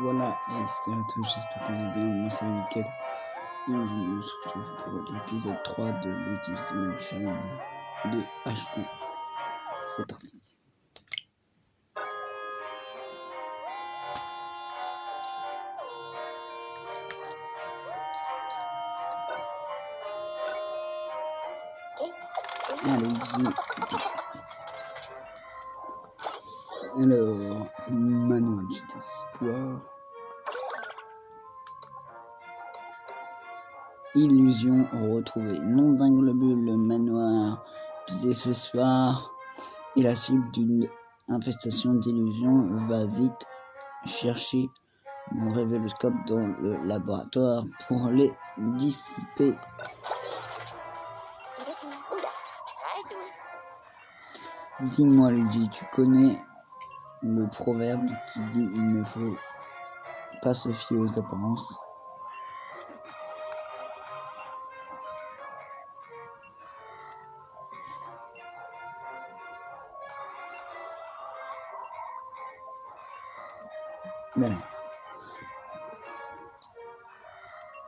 Voilà, et c'était à tous, j'espère que vous allez bien, moi c'est Mickaël. Et je me retrouve pour l'épisode 3 de Luigi's Mansion de HD. C'est parti. Allez-y. Alors, manoir du désespoir. Illusion retrouvée. Nom d'un globule, le manoir du désespoir est la cible d'une infestation d'illusions. Va vite chercher mon révéloscope dans le laboratoire pour les dissiper. Dis-moi, Luigi, tu connais le proverbe qui dit il ne faut pas se fier aux apparences? Ben.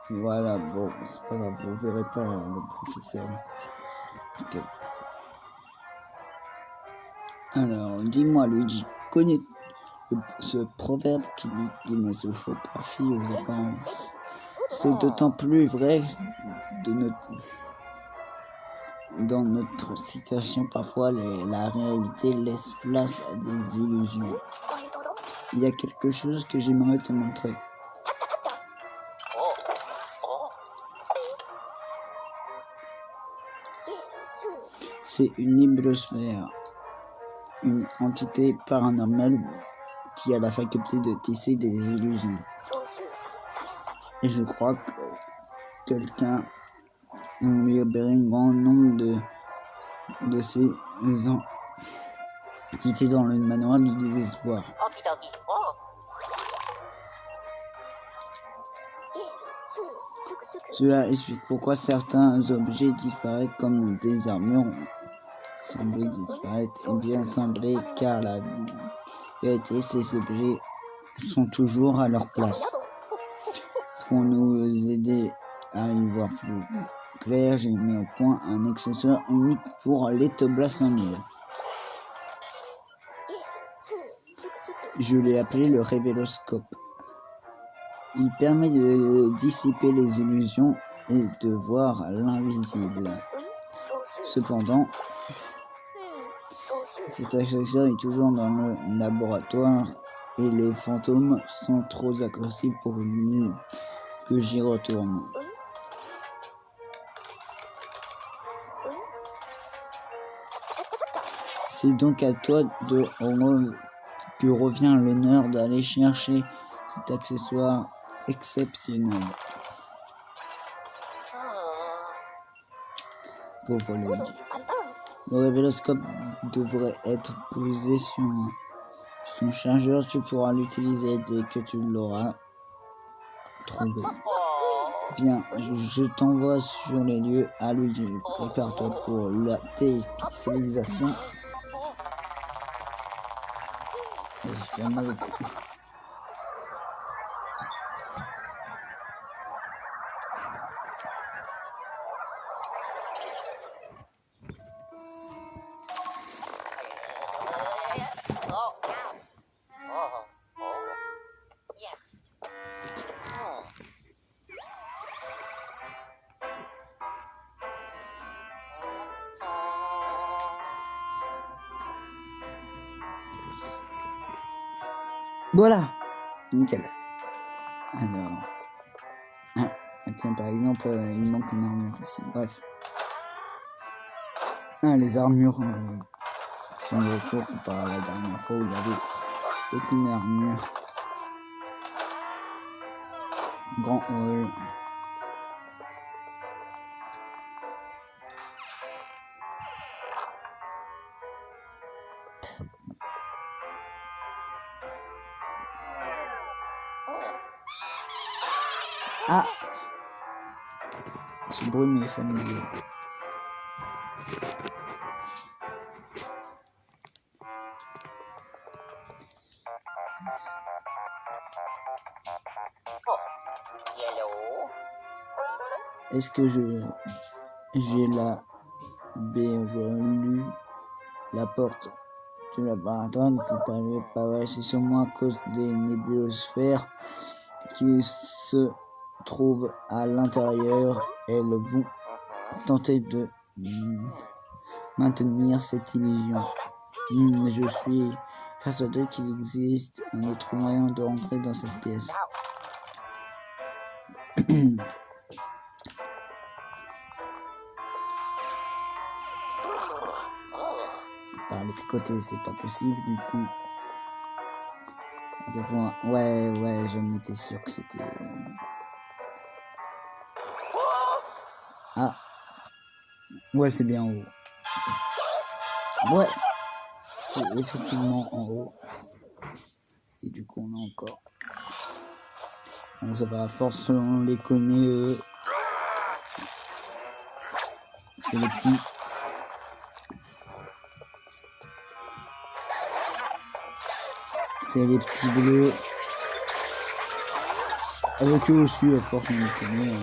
Voilà, bon, c'est pas grave, vous verrez pas le professeur. Okay. Alors, dis-moi, Luigi, connais ce proverbe qui dit qu'il ne se faut pas fier aux apparences? C'est d'autant plus vrai dans notre situation. Parfois, la réalité laisse place à des illusions. Il y a quelque chose que j'aimerais te montrer. C'est une nébuloosphère, une entité paranormale qui a la faculté de tisser des illusions. Et je crois que quelqu'un a libéré un grand nombre de ces entités dans le manoir du désespoir. Cela explique pourquoi certains objets disparaissent, comme des armures semblent disparaître et bien sembler, car la vérité, ces objets sont toujours à leur place. Pour nous aider à y voir plus clair, j'ai mis au point un accessoire unique pour les Toblas 5000. Je l'ai appelé le révéloscope. Il permet de dissiper les illusions et de voir l'invisible. Cependant, cet accessoire est toujours dans le laboratoire et les fantômes sont trop agressifs pour que j'y retourne. C'est donc à toi que revient l'honneur d'aller chercher cet accessoire exceptionnel. Pauvre Luigi. Le révéloscope devrait être posé sur son chargeur. Tu pourras l'utiliser dès que tu l'auras trouvé. Bien, je t'envoie sur les lieux à Luigi. Prépare-toi pour la dépixelisation. Et je viens avec vous. Voilà, nickel. Alors, tiens, par exemple, il manque une armure ici. Bref. Les armures sont de retour comparé à la dernière fois où il y avait aucune armure. Grand hall. Ah, ce bruit m'est familier. Est-ce que j'ai la relu la porte du laboratoire n'était pas vrai, c'est sûrement à cause des nébulosphères qui se trouvent à l'intérieur. Elles vont tenter de maintenir cette illusion. Je suis persuadé qu'il existe un autre moyen de rentrer dans cette pièce. Par l'autre côté, c'est pas possible, du coup. Ouais, j'en étais sûr que c'était... Ah. Ouais, c'est bien en haut. Ouais. C'est effectivement en haut. Et du coup, on a encore... On ça va, à force, on les connaît, eux. C'est les petits. C'est les petits bleus. Avec eux aussi, à force, on les connaît.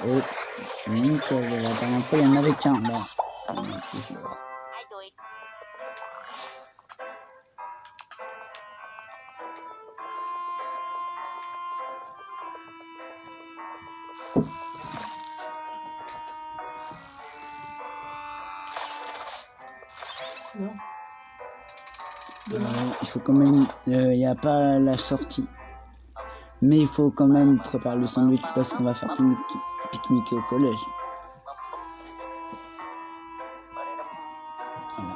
Et nickel, la dernière fois il y en avait qu'un là. Il faut quand même, il n'y a pas la sortie, mais il faut quand même préparer le sandwich parce qu'on va faire pique-nique au collège. Voilà.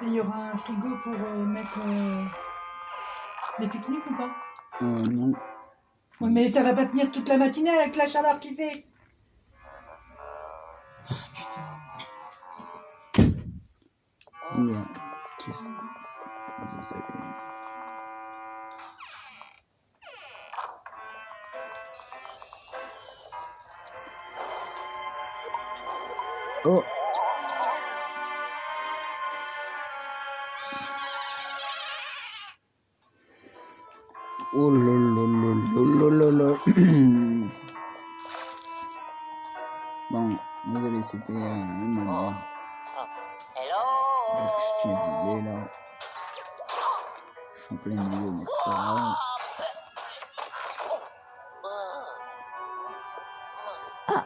Et il y aura un frigo pour mettre les pique-niques ou pas? Non. Ouais, mais ça va pas tenir toute la matinée avec la chaleur qu'il fait. Ah putain. Yeah. Qu'est-ce... Désolé. Oh. Oh lololololololol. Bon, désolé, c'était ma mère. Je suis là. Je suis en plein milieu, mais c'est pas grave. Ah!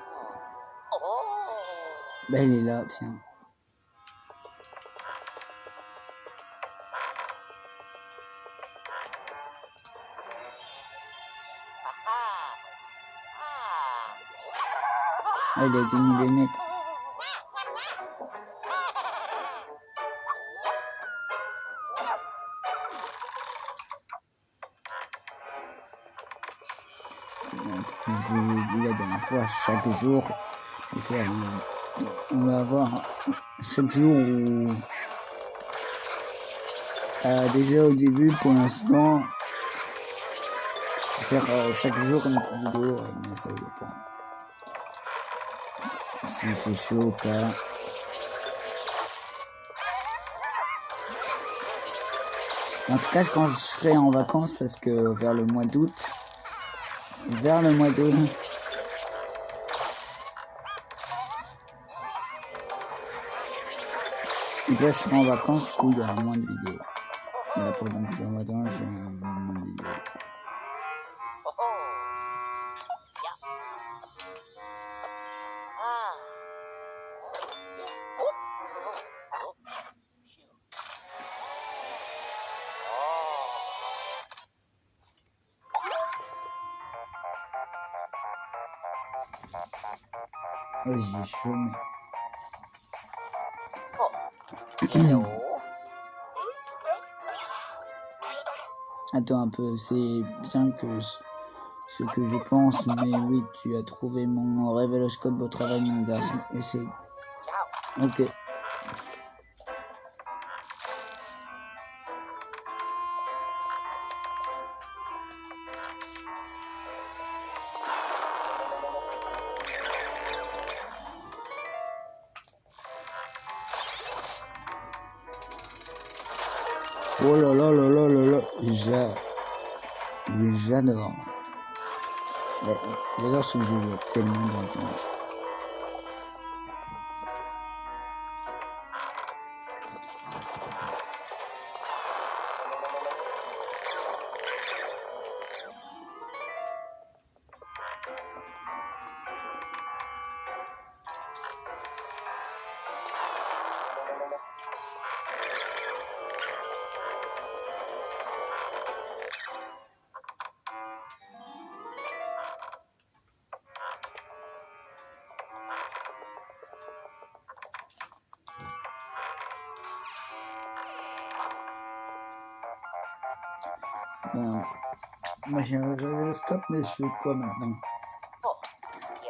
Ben, elle est là, tiens. Ah, il a été mis les lunettes. Donc, je vous l'ai dit la dernière fois, chaque jour, on va avoir chaque jour où... déjà au début, pour l'instant, faire chaque jour une vidéo, mais ça dépend. S'il fait chaud ou pas. En tout cas, quand je serai en vacances, parce que vers le mois d'août, Donc là, je serai en vacances, du coup, il y aura moins de vidéos. Mais là, pendant que je suis en vacances, j'ai moins de vidéos. Ouais, j'ai chaud, mais... Attends un peu, c'est bien que ce que je pense, mais oui, tu as trouvé mon révéloscope au travail, mon garçon. Essaye. Ok. Oh là là là là là là, j'adore. J'adore ce jeu, il y a tellement d'argent. Bon, moi j'ai un révéloscope, mais je fais quoi maintenant?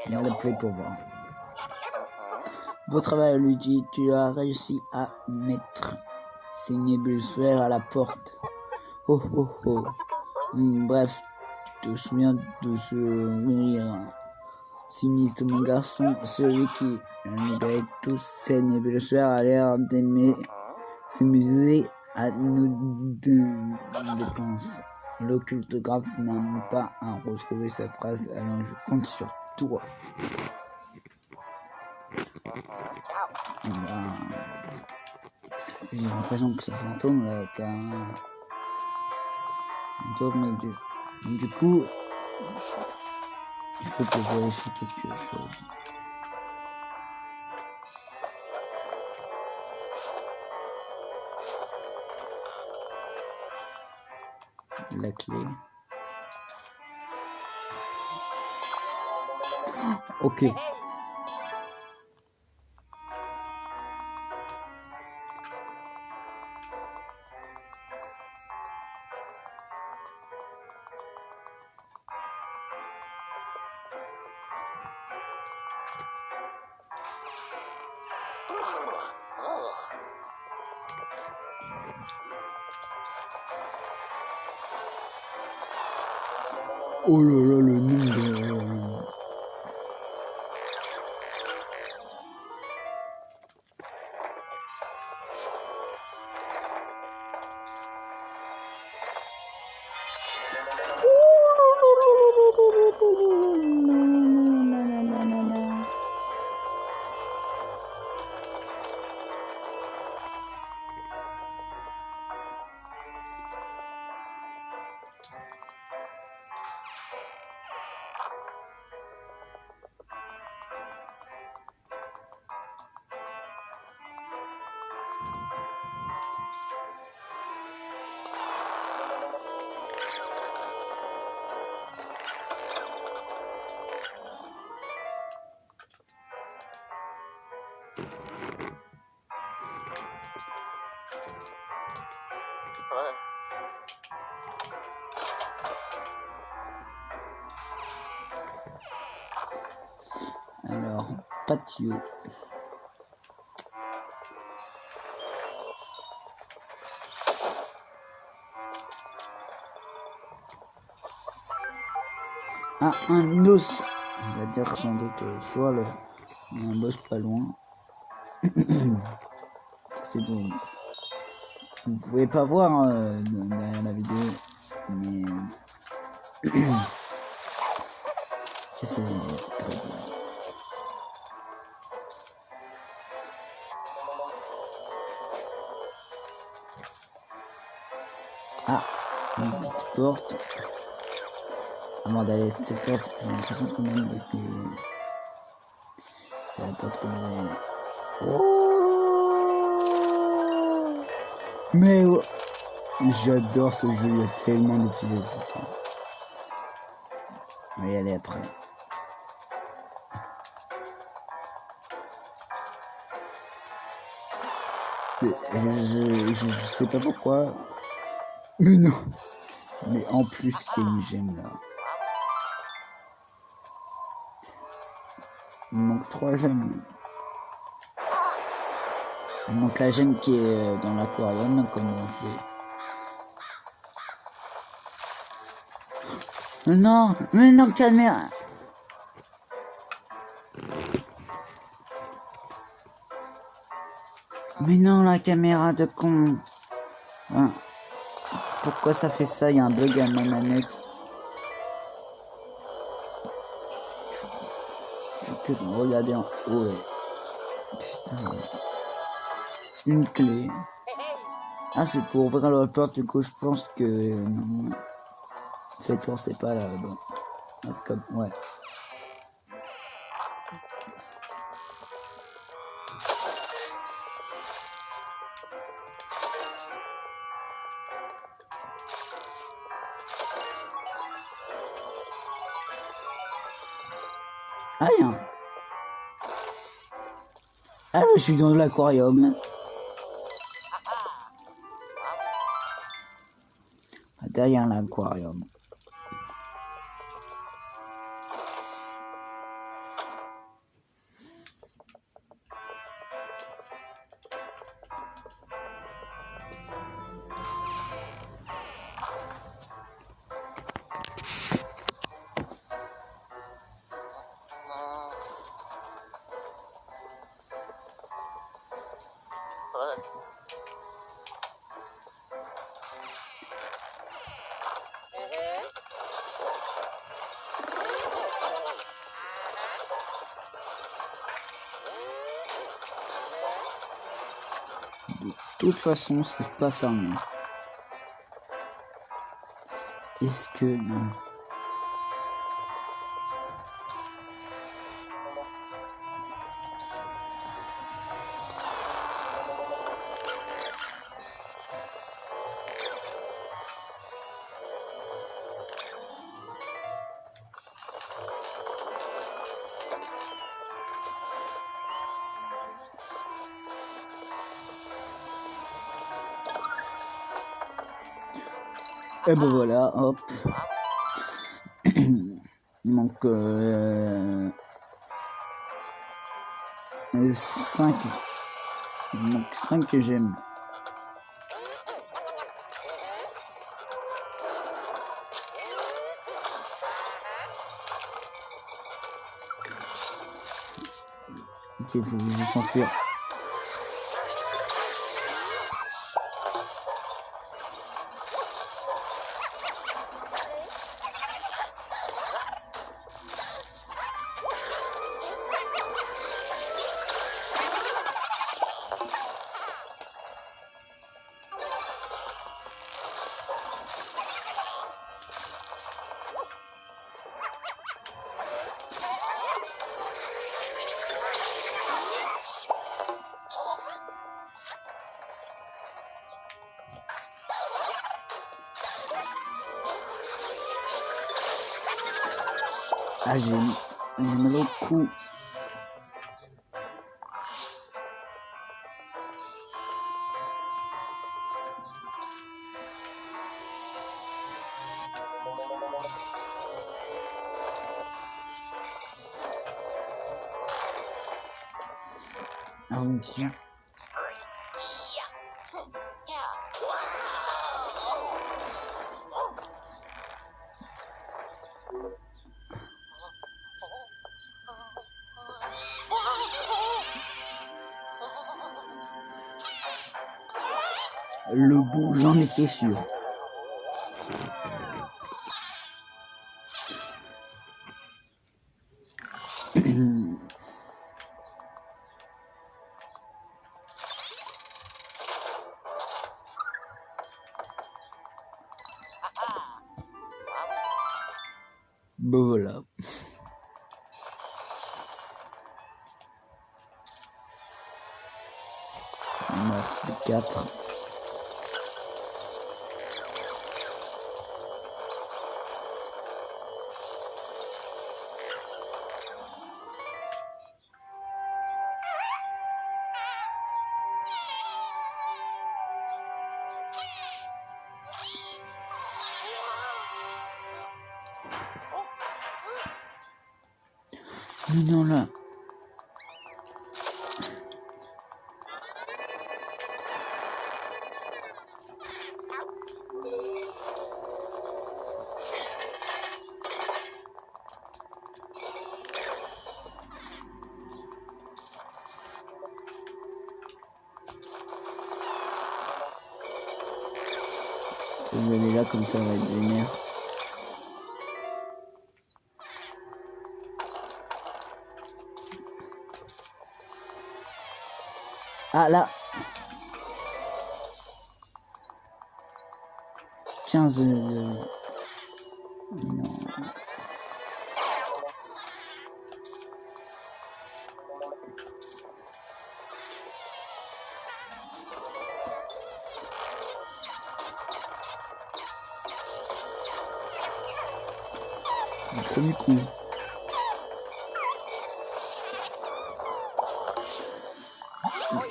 On va l'appeler pour voir. Beau travail, Luigi, tu as réussi à mettre ces nébulosphères à la porte. Oh oh oh. Bref, tu te souviens de ce rire sinistre, mon garçon, celui qui a libéré tous ces nébulosphères a l'air d'aimer s'amuser à nous dépenser. L'occulte grave n'a pas à retrouver sa phrase, alors je compte sur toi. J'ai l'impression que ce fantôme là est un fantôme, mais du coup, il faut que je vérifie quelque chose. La clé. Ok. Oh là là, le nombre. Alors, patio. Ah, un os. On va dire sans doute soit le un boss pas loin. C'est bon. Vous pouvez pas voir derrière la vidéo, mais c'est très bien. porte. Avant d'aller de cette porte, j'ai l'impression quand même que c'est la porte qu'on va. Oh, mais oh, j'adore ce jeu, il y a tellement de publicité. On va y aller après. Je sais pas pourquoi. Mais non. Mais en plus, il y a une gemme là. Il manque 3 gemmes. Il manque la gemme qui est dans l'aquarium, comme on fait. Mais non, caméra. Mais non, la caméra de con. Hein. Pourquoi ça fait ça? Il y a un bug à ma manette. Je peux que regarder en haut. Ouais. Putain. Une clé. Ah, c'est pour ouvrir la porte. Du coup, je pense que non. Cette porte, c'est pas là. Bon. Ah, c'est comme. Ouais. Ah, rien. Ah, je suis dans l'aquarium. Derrière l'aquarium. De toute façon, c'est pas fermé. Est-ce que non? Et ben voilà, hop. Il manque 5. Il manque 5 gemmes. Ok, il faut que je s'enfuir. Ah, j'ai mal au cou. Ah, ok. Le bout, j'en étais sûr. Bon voilà. On a fait 4. Non là. Je vais aller là comme ça va être vénère. Ah là. 15 non. Le premier coup.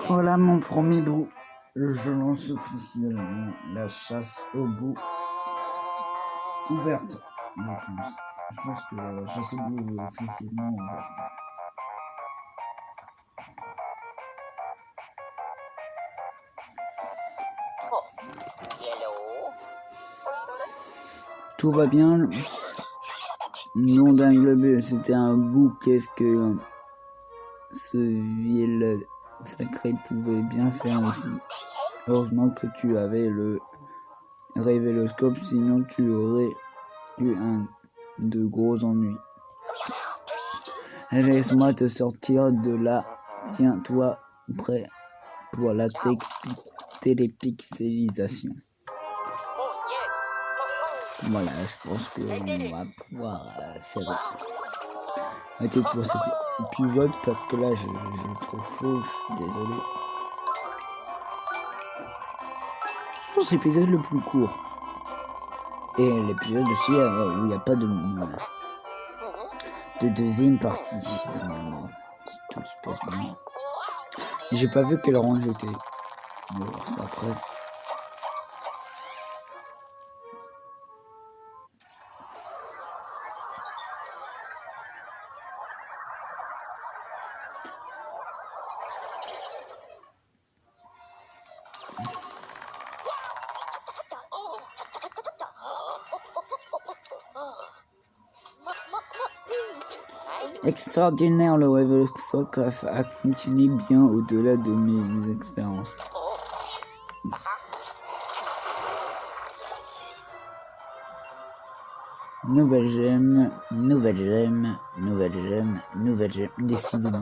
Voilà mon premier bout. Je lance officiellement la chasse au bout ouverte. Je pense que la chasse au bout est officiellement ouverte. Tout va bien. Nom d'un globule, c'était un bout. Qu'est-ce que ce vil sacré pouvait bien faire ici? Heureusement que tu avais le révéloscope, sinon tu aurais eu de gros ennuis. Laisse-moi te sortir de là. Tiens-toi prêt pour la télépixelisation. Voilà, je pense qu'on va pouvoir arrêter pour cet épisode parce que là j'ai trop chaud, je suis désolé. Je pense que c'est l'épisode le plus court. Et l'épisode aussi où il n'y a pas de deuxième partie. Si tout se passe bien. J'ai pas vu quel rang j'étais. On va voir ça après. Extraordinaire, le révéloscope a fonctionné bien au-delà de mes expériences. Nouvelle gemme. Décidément,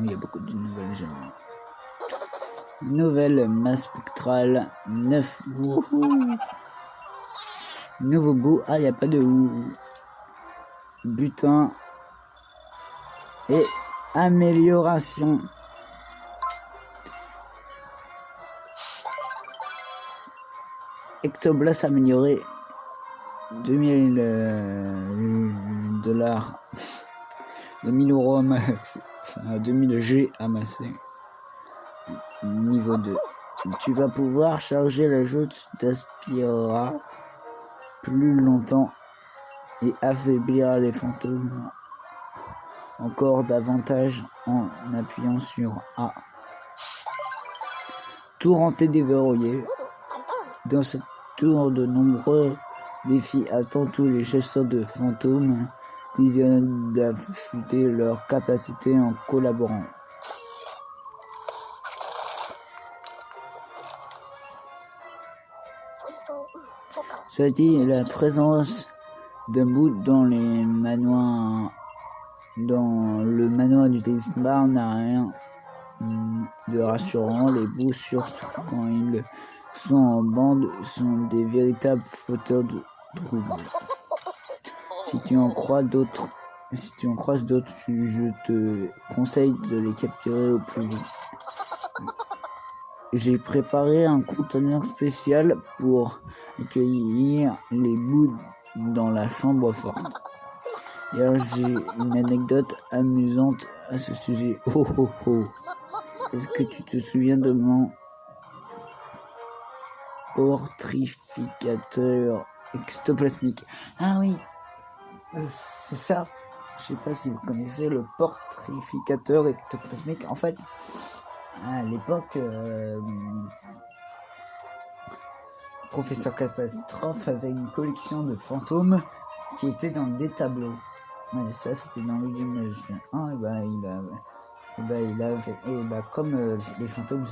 il y a beaucoup de nouvelles gemmes. Nouvelle masse spectrale. 9. Nouveau bout. Ah, il n'y a pas de butin. Et amélioration. Ectoblast amélioré. 2000 dollars. 2000 euros max. 2000 G amassé. Niveau 2. Tu vas pouvoir charger la jauge t'aspirera plus longtemps et affaiblir les fantômes encore davantage en appuyant sur A. Tour hanté déverrouillé. Dans cette tour, de nombreux défis attendent tous les chasseurs de fantômes qui viennent d'affûter leurs capacités en collaborant. Cela dit, la présence d'un bout dans les manoirs, dans le manoir du Tisbar n'a rien de rassurant. Les bouts, surtout quand ils sont en bande, sont des véritables fauteurs de troubles. Si tu en crois d'autres si tu en croises d'autres, je te conseille de les capturer au plus vite. J'ai préparé un conteneur spécial pour accueillir les bouts dans la chambre forte. D'ailleurs, j'ai une anecdote amusante à ce sujet. Oh oh oh. Est-ce que tu te souviens de mon portrificateur ectoplasmique? Ah oui, c'est ça. Je sais pas si vous connaissez le portrificateur ectoplasmique. En fait, à l'époque, Professeur Catastrophe avait une collection de fantômes qui étaient dans des tableaux. Ouais, ça, c'était dans le gymnase 1. Comme les fantômes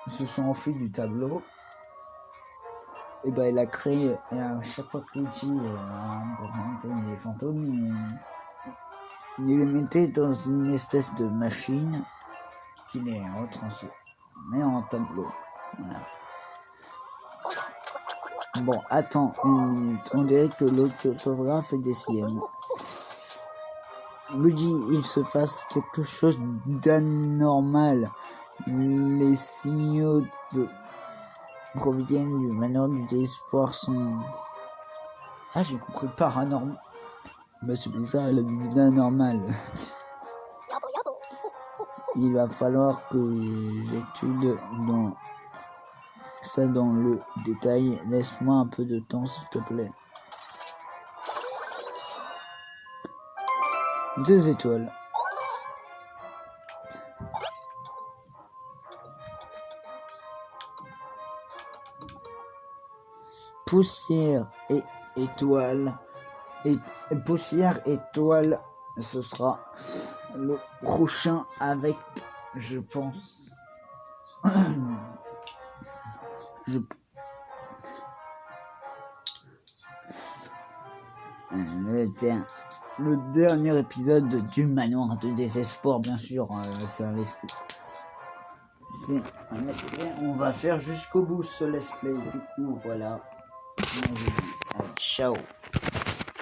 se sont enfuis du tableau, et il a créé, à chaque fois que Luigi implémentait les fantômes, il les mettait dans une espèce de machine qui les retransmet en tableau. Voilà. Bon, attends une minute, on dirait que l'autographe est des siennes. Luigi, il se passe quelque chose d'anormal. Les signaux proviennent du manoir du désespoir sont... Ah, j'ai compris, paranormal. C'est bizarre, elle a dit d'anormal. Il va falloir que j'étudie ça dans le détail. Laisse-moi un peu de temps, s'il te plaît. 2 étoiles. Poussière et étoile. Poussière, étoile, ce sera le prochain avec, je pense. Le dernier épisode du manoir de désespoir, bien sûr, c'est un let's play. On va faire jusqu'au bout ce let's play, du coup, voilà. Allez, ciao.